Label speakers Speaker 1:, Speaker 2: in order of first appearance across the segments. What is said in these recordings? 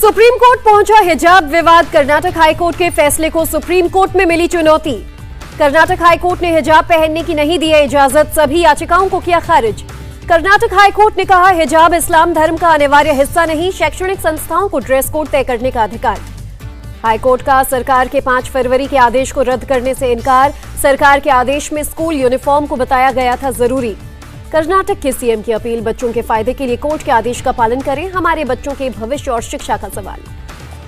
Speaker 1: Supreme court पहुंचा हिजाब विवाद। कर्नाटक हाईकोर्ट के फैसले को सुप्रीम कोर्ट में मिली चुनौती। कर्नाटक हाईकोर्ट ने हिजाब पहनने की नहीं दी है इजाजत, सभी याचिकाओं को किया खारिज। कर्नाटक हाईकोर्ट ने कहा हिजाब इस्लाम धर्म का अनिवार्य हिस्सा नहीं, शैक्षणिक संस्थाओं को ड्रेस कोड तय करने का अधिकार। हाईकोर्ट का सरकार के 5 फरवरी के आदेश को रद्द करने से इनकार। सरकार के आदेश में स्कूल यूनिफॉर्म को बताया गया था जरूरी। कर्नाटक के सीएम की अपील, बच्चों के फायदे के लिए कोर्ट के आदेश का पालन करें, हमारे बच्चों के भविष्य और शिक्षा का सवाल।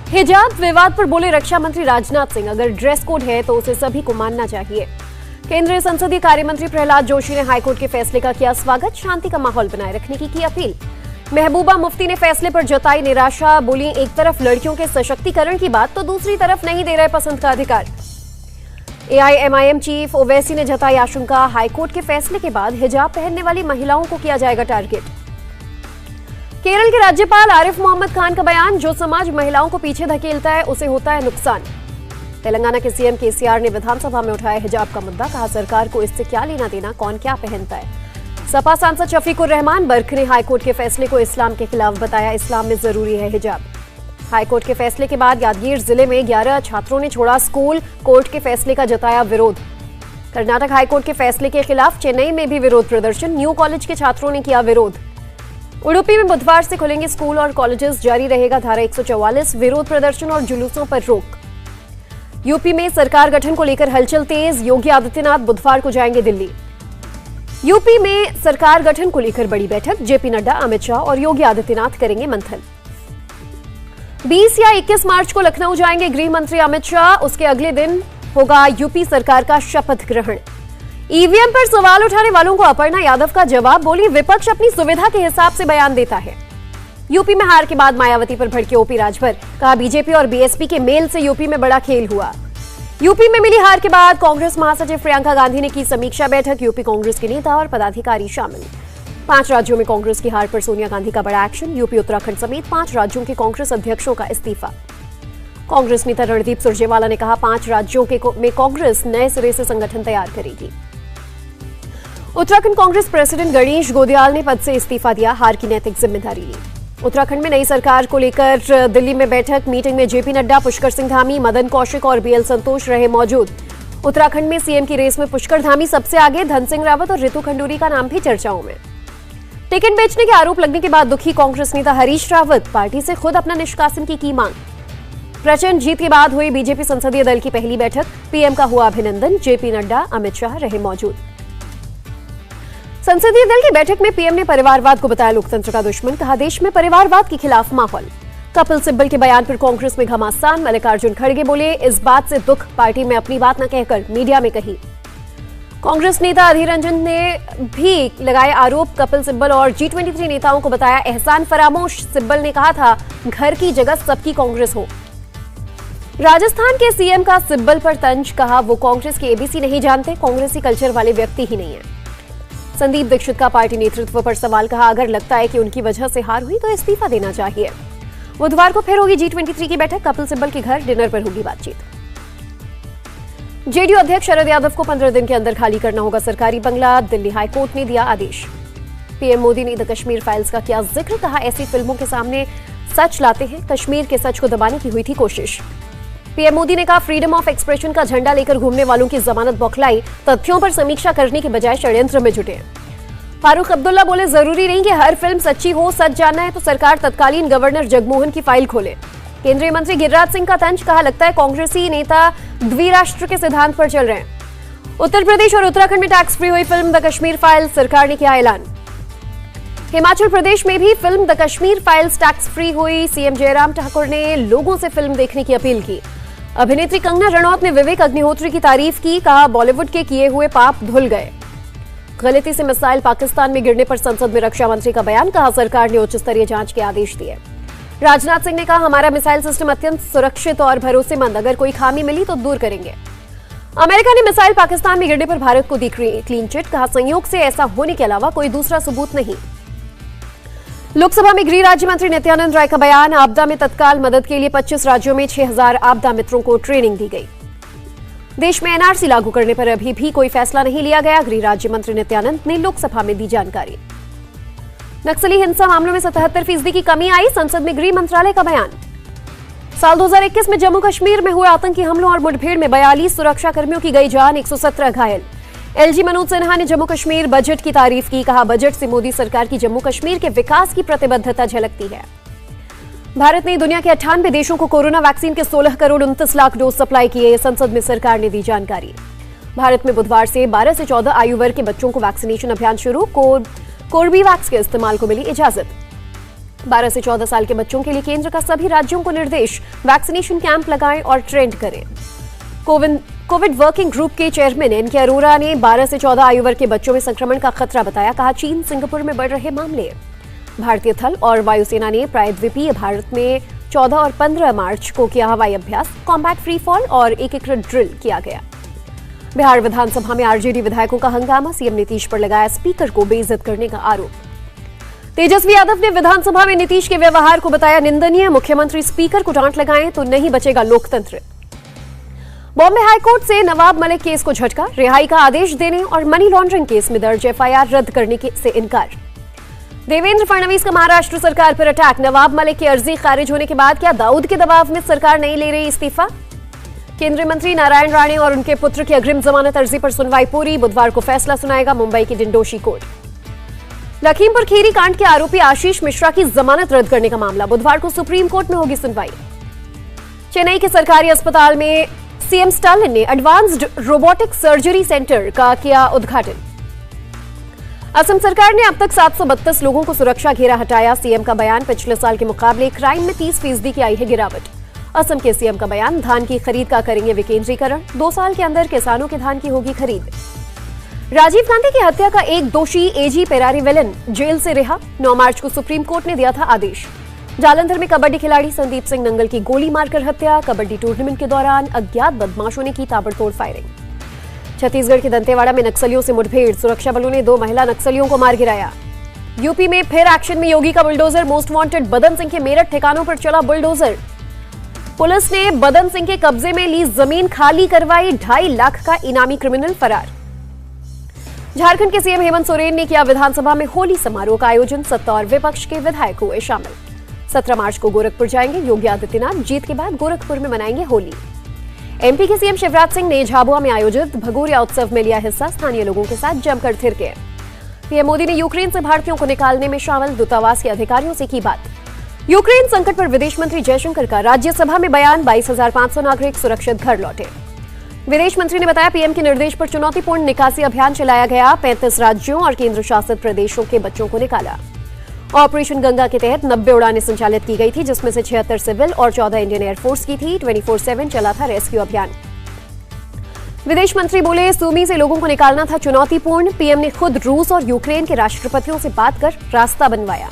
Speaker 1: हिजाब विवाद पर बोले रक्षा मंत्री राजनाथ सिंह, अगर ड्रेस कोड है तो उसे सभी को मानना चाहिए। केंद्रीय संसदीय कार्य मंत्री प्रहलाद जोशी ने हाईकोर्ट के फैसले का किया स्वागत, शांति का माहौल बनाए रखने की अपील। महबूबा मुफ्ती ने फैसले पर जताई निराशा, बोली एक तरफ लड़कियों के सशक्तिकरण की बात तो दूसरी तरफ नहीं दे रहे पसंद का अधिकार। एआईएमआईएम चीफ ओवैसी ने जताई आशंका, हाईकोर्ट के फैसले के बाद हिजाब पहनने वाली महिलाओं को किया जाएगा टारगेट। केरल के राज्यपाल आरिफ मोहम्मद खान का बयान, जो समाज महिलाओं को पीछे धकेलता है उसे होता है नुकसान। तेलंगाना के सीएम केसीआर ने विधानसभा में उठाया हिजाब का मुद्दा, कहा सरकार को इससे क्या लेना देना, कौन क्या पहनता है। सपा सांसद शफीकुर रहमान बर्क ने हाईकोर्ट के फैसले को इस्लाम के खिलाफ बताया, इस्लाम में जरूरी है हिजाब। हाईकोर्ट के फैसले के बाद यादगीर जिले में 11 छात्रों ने छोड़ा स्कूल, कोर्ट के फैसले का जताया विरोध। कर्नाटक हाईकोर्ट के फैसले के खिलाफ चेन्नई में भी विरोध प्रदर्शन, न्यू कॉलेज के छात्रों ने किया विरोध। उडुपी में बुधवार से खुलेंगे स्कूल और कॉलेजेस, जारी रहेगा धारा 144, विरोध प्रदर्शन और जुलूसों पर रोक। यूपी में सरकार गठन को लेकर हलचल तेज, योगी आदित्यनाथ बुधवार को जाएंगे दिल्ली। यूपी में सरकार गठन को लेकर बड़ी बैठक, जेपी नड्डा, अमित शाह और योगी आदित्यनाथ करेंगे मंथन। 20 या 21 मार्च को लखनऊ जाएंगे गृह मंत्री अमित शाह, उसके अगले दिन होगा यूपी सरकार का शपथ ग्रहण। ईवीएम पर सवाल उठाने वालों को अपर्णा यादव का जवाब, बोली विपक्ष अपनी सुविधा के हिसाब से बयान देता है। यूपी में हार के बाद मायावती पर भड़के ओपी राजभर, कहा बीजेपी और बीएसपी के मेल से यूपी में बड़ा खेल हुआ। यूपी में मिली हार के बाद कांग्रेस महासचिव प्रियंका गांधी ने की समीक्षा बैठक, यूपी कांग्रेस के नेता और पदाधिकारी शामिल। 5 राज्यों में कांग्रेस की हार पर सोनिया गांधी का बड़ा एक्शन, यूपी उत्तराखंड समेत 5 राज्यों के कांग्रेस अध्यक्षों का इस्तीफा। कांग्रेस नेता रणदीप सुरजेवाला ने कहा 5 राज्यों में कांग्रेस नए सिरे से संगठन तैयार करेगी। उत्तराखंड कांग्रेस प्रेसिडेंट गणेश गोदयाल ने पद से इस्तीफा दिया, हार की नैतिक जिम्मेदारी ली। उत्तराखंड में नई सरकार को लेकर दिल्ली में बैठक, मीटिंग में जेपी नड्डा, पुष्कर सिंह धामी, मदन कौशिक और बीएल संतोष रहे मौजूद। उत्तराखंड में सीएम की रेस में पुष्कर धामी सबसे आगे, धन सिंह रावत और रितु खंडूरी का नाम भी चर्चाओं में। टिकट बेचने के आरोप लगने के बाद दुखी कांग्रेस नेता हरीश रावत, पार्टी से खुद अपना निष्कासन की मांग। प्रचंड जीत के बाद हुई बीजेपी संसदीय दल की पहली बैठक, पीएम का हुआ अभिनंदन, जेपी नड्डा, अमित शाह रहे मौजूद। संसदीय दल की बैठक में पीएम ने परिवारवाद को बताया लोकतंत्र का दुश्मन, कहा देश में परिवारवाद के खिलाफ माहौल। कपिल सिब्बल के बयान पर कांग्रेस में घमासान, मल्लिकार्जुन खड़गे बोले इस बात से दुख पार्टी में अपनी बात न कहकर मीडिया में कही। कांग्रेस नेता अधीर रंजन ने भी लगाए आरोप, कपिल सिब्बल और G23 नेताओं को बताया एहसान फरामोश। सिब्बल ने कहा था घर की जगह सबकी कांग्रेस हो। राजस्थान के सीएम का सिब्बल पर तंज, कहा वो कांग्रेस के एबीसी नहीं जानते, कांग्रेसी कल्चर वाले व्यक्ति ही नहीं है। संदीप दीक्षित का पार्टी नेतृत्व पर सवाल, कहा अगर लगता है कि उनकी वजह से हार हुई तो इस्तीफा देना चाहिए। बुधवार को फिर होगी G23 की बैठक, कपिल सिब्बल के घर डिनर पर होगी बातचीत। जेडीयू अध्यक्ष शरद यादव को 15 दिन के अंदर खाली करना होगा सरकारी बंगला, दिल्ली हाईकोर्ट ने दिया आदेश। पीएम मोदी ने द कश्मीर फाइल्स का किया जिक्र, कहा ऐसी फिल्मों के सामने सच लाते हैं, कश्मीर के सच को दबाने की हुई थी कोशिश। पीएम मोदी ने कहा फ्रीडम ऑफ एक्सप्रेशन का झंडा लेकर घूमने वालों की जमानत बौखलाई, तथ्यों पर समीक्षा करने के बजाय षड्यंत्र में जुटे। फारूक अब्दुल्ला बोले जरूरी नहीं कि हर फिल्म सच्ची हो, सच जानना है तो सरकार तत्कालीन गवर्नर जगमोहन की फाइल खोले। केंद्रीय मंत्री गिरिराज सिंह का तंज, कहा लगता है कांग्रेसी नेता द्विराष्ट्र के सिद्धांत पर चल रहे हैं। उत्तर प्रदेश और उत्तराखंड में टैक्स फ्री हुई फिल्म द कश्मीर फाइल्स, सरकार ने किया ऐलान। हिमाचल प्रदेश में भी film the Kashmir files tax free हुई, सीएम जयराम ठाकुर ने लोगों से फिल्म देखने की अपील की। अभिनेत्री कंगना रनौत ने विवेक अग्निहोत्री की तारीफ की, कहा बॉलीवुड के किए हुए पाप धुल गए। गलती से मिसाइल पाकिस्तान में गिरने पर संसद में रक्षा मंत्री का बयान, कहा सरकार ने उच्च स्तरीय जांच के आदेश दिए। राजनाथ सिंह ने कहा हमारा मिसाइल सिस्टम अत्यंत सुरक्षित और भरोसेमंद, अगर कोई खामी मिली तो दूर करेंगे। अमेरिका ने मिसाइल पाकिस्तान में गिरने पर भारत को दी क्लीन चिट, कहा संयोग से ऐसा होने के अलावा कोई दूसरा सबूत नहीं। लोकसभा में गृह राज्य मंत्री नित्यानंद राय का बयान, आपदा में तत्काल मदद के लिए 25 राज्यों में 6000 आपदा मित्रों को ट्रेनिंग दी गई। देश में एनआरसी लागू करने पर अभी भी कोई फैसला नहीं लिया गया, गृह राज्य मंत्री नित्यानंद ने लोकसभा में दी जानकारी। नक्सली हिंसा मामलों में 77% की कमी आई, संसद में गृह मंत्रालय का बयान। साल 2021 में जम्मू कश्मीर में हुए आतंकी हमलों और मुठभेड़ में 42 सुरक्षा कर्मियों की गई जान, 117 घायल। एलजी मनोज सिन्हा ने जम्मू कश्मीर बजट की तारीफ की, कहा बजट से मोदी सरकार की जम्मू कश्मीर के विकास की प्रतिबद्धता झलकती है। भारत ने दुनिया के 98 देशों को कोरोना वैक्सीन के 16 करोड़ 29 लाख डोज सप्लाई किए, संसद में सरकार ने दी जानकारी। भारत में बुधवार से 12 से 14 आयु वर्ग के बच्चों को वैक्सीनेशन अभियान शुरू, कोर्बीवैक्स के इस्तेमाल को मिली इजाजत। 12 से 14 साल के बच्चों के लिए केंद्र का सभी राज्यों को निर्देश, वैक्सीनेशन कैंप लगाएं और ट्रेंड करें। कोविड वर्किंग ग्रुप के चेयरमैन एनके अरोरा ने 12 से 14 आयु वर्ग के बच्चों में संक्रमण का खतरा बताया, कहा चीन, सिंगापुर में बढ़ रहे मामले। भारतीय थल और वायुसेना ने प्रायद्वीपीय भारत में 14 और 15 मार्च को किया हवाई अभ्यास, कॉम्बैट फ्री फॉल और एकीकृत ड्रिल किया गया। बिहार विधानसभा में आरजेडी विधायकों का हंगामा, सीएम नीतीश पर लगाया स्पीकर को बेइज्जत करने का आरोप। तेजस्वी यादव ने विधानसभा में नीतीश के व्यवहार को बताया निंदनीय, मुख्यमंत्री स्पीकर को डांट लगाएं तो नहीं बचेगा लोकतंत्र। बॉम्बे हाईकोर्ट से नवाब मलिक केस को झटका, रिहाई का आदेश देने और मनी लॉन्ड्रिंग केस में दर्ज एफआईआर रद्द करने से इनकार। देवेंद्र फडणवीस का महाराष्ट्र सरकार पर अटैक, नवाब मलिक की अर्जी खारिज होने के बाद क्या दाऊद के दबाव में सरकार नहीं ले रही इस्तीफा। केंद्रीय मंत्री नारायण राणे और उनके पुत्र की अग्रिम जमानत अर्जी पर सुनवाई पूरी, बुधवार को फैसला सुनाएगा मुंबई की डिंडोशी कोर्ट। लखीमपुर खीरी कांड के आरोपी आशीष मिश्रा की जमानत रद्द करने का मामला, बुधवार को सुप्रीम कोर्ट में होगी सुनवाई। चेन्नई के सरकारी अस्पताल में सीएम स्टालिन ने एडवांस्ड रोबोटिक सर्जरी सेंटर का किया उद्घाटन। असम सरकार ने अब तक 732 लोगों को सुरक्षा घेरा हटाया, सीएम का बयान, पिछले साल के मुकाबले क्राइम में 30% की आई है गिरावट। असम के सीएम का बयान, धान की खरीद का करेंगे विकेंद्रीकरण, 2 साल के अंदर किसानों के धान की होगी खरीद। राजीव गांधी की हत्या का एक दोषी एजी पेरारीवेलन जेल से रिहा, 9 मार्च को सुप्रीम कोर्ट ने दिया था आदेश। जालंधर में कबड्डी खिलाड़ी संदीप सिंह नंगल की गोली मारकर हत्या, कबड्डी टूर्नामेंट के दौरान अज्ञात बदमाशों ने की ताबड़तोड़ फायरिंग। छत्तीसगढ़ के दंतेवाड़ा में नक्सलियों से मुठभेड़, सुरक्षा बलों ने 2 महिला नक्सलियों को मार गिराया। यूपी में फिर एक्शन में योगी का बुलडोजर, मोस्ट वांटेड बदन सिंह के मेरठ ठिकानों पर चला बुलडोजर। पुलिस ने बदन सिंह के कब्जे में ली जमीन खाली करवाई, 2.5 लाख का इनामी क्रिमिनल फरार। झारखंड के सीएम हेमंत सोरेन ने किया विधानसभा में होली समारोह का आयोजन, सत्ता और विपक्ष के विधायक हुए शामिल। 17 मार्च को गोरखपुर जाएंगे योगी आदित्यनाथ, जीत के बाद गोरखपुर में मनाएंगे होली। एमपी के सीएम शिवराज सिंह ने झाबुआ में आयोजित भगोरिया उत्सव में लिया हिस्सा, स्थानीय लोगों के साथ जमकर थिरके। पीएम मोदी ने यूक्रेन से भारतीयों को निकालने में शामिल दूतावास के अधिकारियों से की बात। यूक्रेन संकट पर विदेश मंत्री जयशंकर का राज्यसभा में बयान, 22,500 नागरिक सुरक्षित घर लौटे। विदेश मंत्री ने बताया पीएम के निर्देश पर चुनौतीपूर्ण निकासी अभियान चलाया गया, 35 राज्यों और केंद्र शासित प्रदेशों के बच्चों को निकाला। ऑपरेशन गंगा के तहत 90 उड़ानें संचालित की गई थी, जिसमें से 76 सिविल और 14 इंडियन एयरफोर्स की थी। 24/7 चला था रेस्क्यू अभियान। विदेश मंत्री बोले सूमी से लोगों को निकालना था चुनौतीपूर्ण, पीएम ने खुद रूस और यूक्रेन के राष्ट्रपतियों से बात कर रास्ता बनवाया।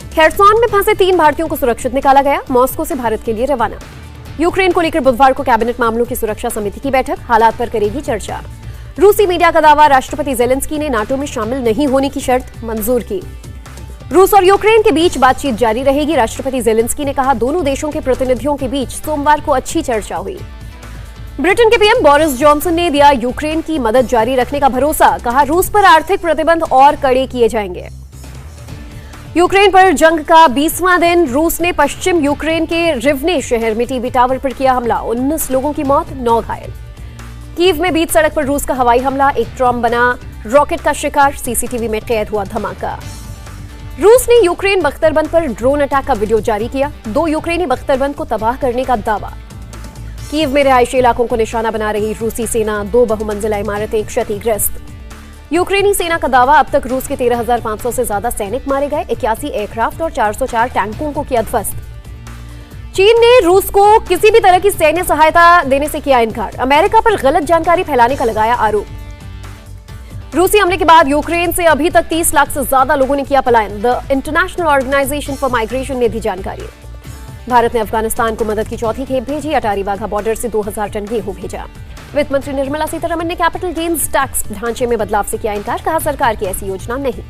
Speaker 1: खेरसौन में फंसे 3 भारतीयों को सुरक्षित निकाला गया, मॉस्को से भारत के लिए रवाना। यूक्रेन को लेकर बुधवार को कैबिनेट मामलों की सुरक्षा समिति की बैठक, हालात पर करेगी चर्चा। रूसी मीडिया का दावा, राष्ट्रपति जेलेंस्की ने नाटो में शामिल नहीं होने की शर्त मंजूर की। रूस और यूक्रेन के बीच बातचीत जारी रहेगी, राष्ट्रपति जेलेंस्की ने कहा, दोनों देशों के प्रतिनिधियों के बीच सोमवार को अच्छी चर्चा हुई। ब्रिटेन के पीएम बोरिस जॉनसन ने दिया यूक्रेन की मदद जारी रखने का भरोसा, कहा रूस पर आर्थिक प्रतिबंध और कड़े किए जाएंगे। यूक्रेन पर जंग का 20वां दिन, रूस ने पश्चिम यूक्रेन के रिवने शहर में टीवी टावर पर किया हमला, 19 लोगों की मौत, 9 घायल। कीव में बीच सड़क पर रूस का हवाई हमला, एक ट्रॉम बना रॉकेट का शिकार, सीसीटीवी में कैद हुआ धमाका। रूस ने यूक्रेन बख्तरबंद पर ड्रोन अटैक का वीडियो जारी किया, 2 यूक्रेनी बख्तरबंद को तबाह करने का दावा। कीव में रिहायशी इलाकों को निशाना बना रही रूसी सेना, 2 बहुमंजिला इमारतें क्षतिग्रस्त। यूक्रेनी सेना का दावा, अब तक रूस के 13,500 से ज्यादा सैनिक मारे गए, 81 एयरक्राफ्ट और 404 टैंकों को किया ध्वस्त। चीन ने रूस को किसी भी तरह की सैन्य सहायता देने से किया इनकार, अमेरिका पर गलत जानकारी फैलाने का लगाया आरोप। रूसी हमले के बाद यूक्रेन से अभी तक 30 लाख से ज्यादा लोगों ने किया पलायन, the International Organization for Migration ने दी जानकारी। भारत ने अफगानिस्तान को मदद की चौथी खेप भेजी, अटारी वाघा बॉर्डर से 2000 टन गेहूं भेजा। वित्त मंत्री निर्मला सीतारमण ने कैपिटल गेन्स टैक्स ढांचे में बदलाव से किया इनकार, कहा सरकार की ऐसी योजना नहीं।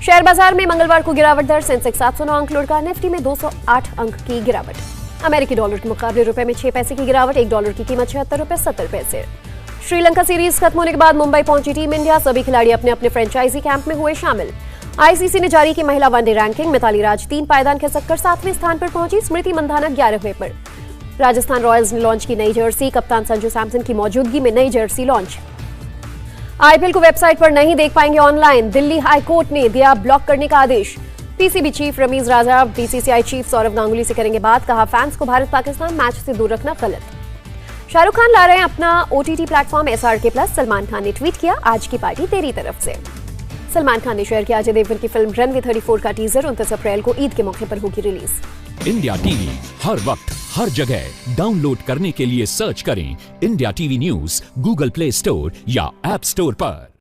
Speaker 1: शेयर बाजार में मंगलवार को गिरावट दर, सेंसेक्स 709 अंक लुढ़का, निफ्टी में 208 अंक की गिरावट। अमेरिकी डॉलर के मुकाबले रुपए में 6 पैसे की गिरावट, 1 डॉलर की कीमत 76 रुपए 70 पैसे। श्रीलंका सीरीज खत्म होने के बाद मुंबई पहुंची टीम इंडिया, सभी खिलाड़ी अपने अपने फ्रेंचाइजी कैंप में हुए शामिल। आईसीसी ने जारी की महिला वनडे रैंकिंग। मिताली राज 3 पायदान खिसककर 7वें स्थान पर पहुंची। स्मृति मंधाना 11वें पर। राजस्थान रॉयल्स ने लॉन्च की नई जर्सी। कप्तान संजू सैमसन की मौजूदगी में नई जर्सी लॉन्च। आईपीएल को वेबसाइट पर नहीं देख पाएंगे ऑनलाइन। दिल्ली हाई कोर्ट ने दिया ब्लॉक करने का आदेश। पीसीबी चीफ रमीज राजा बीसीसीआई चीफ सौरव गांगुली से करेंगे बात। कहा फैंस को भारत पाकिस्तान मैच से दूर रखना गलत। शाहरुख खान ला रहे हैं अपना OTT platform SRK+। Salman Khan ने ट्वीट किया, आज की पार्टी तेरी तरफ से। सलमान खान ने शेयर किया अजय देवगन की फिल्म रनवे 34 का टीजर। 29 अप्रैल को ईद के मौके पर होगी रिलीज।
Speaker 2: इंडिया टीवी हर वक्त हर जगह डाउनलोड करने के लिए सर्च करें India TV news Google play store या ऐप स्टोर पर।